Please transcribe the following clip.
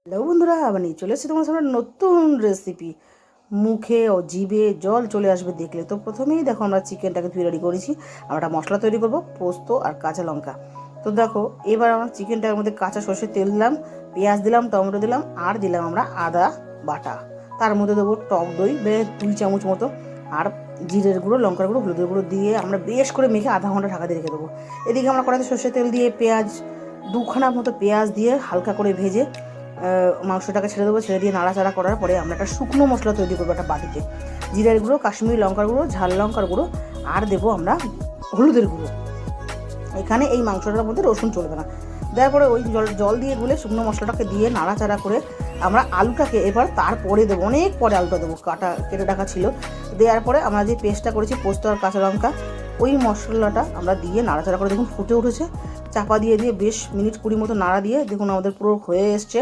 Hello বন্ধুরা, আবার নিয়ে চলে এসেছি তোমার সামনে নতুন রেসিপি। মুখে ও জিভে জল চলে আসবে দেখলে। তো প্রথমেই দেখো আমরা চিকেনটাকে ধুয়ে রেডি করেছি। আমরা একটা মশলা তৈরি করব, পোস্ত আর কাঁচা লঙ্কা। তো দেখো এবার আমরা চিকেনটার মধ্যে কাঁচা সর্ষের তেল দিলাম, পেঁয়াজ দিলাম, টমেটো দিলাম, আর দিলাম আমরা আদা বাটা। তার মধ্যে দেবো টক দই 2 চামচ মতো, আর জিরের গুঁড়ো, লঙ্কার গুঁড়ো, হলুদের গুঁড়ো দিয়ে আমরা বেশ করে মেখে আধা ঘন্টা ঢাকা দিয়ে রেখে দেবো। এদিকে আমরা কড়াইতে সর্ষের তেল দিয়ে পেঁয়াজ 2খানা মতো পেঁয়াজ দিয়ে হালকা করে ভেজে মাংসটাকে ছেড়ে দেবো। ছেড়ে দিয়ে নাড়াচাড়া করার পরে আমরা একটা শুকনো মশলা তৈরি করবো একটা বাটিতে। জিরের গুঁড়ো, কাশ্মীরি লঙ্কার গুঁড়ো, ঝাল লঙ্কার গুঁড়ো, আর দেবো আমরা হলুদের গুঁড়ো। এখানে এই মাংসটার মধ্যে রসুন চলবে না। দেওয়ার পরে ওই জল দিয়ে গুলে শুকনো মশলাটাকে দিয়ে নাড়াচাড়া করে আমরা আলুটাকে এবার তারপরে দেবো, অনেক পরে আলুটা দেবো, কেটে রাখা ছিল। দেওয়ার পরে আমরা যে পেস্টটা করেছি পোস্ত আর কাঁচা লঙ্কা, ওই মশলাটা আমরা দিয়ে নাড়াচাড়া করে দেখুন ফুটে উঠেছে। চাপা দিয়ে বেশ মিনিট 20 মতো নাড়া দিয়ে দেখুন আমাদের পুরো হয়ে এসছে।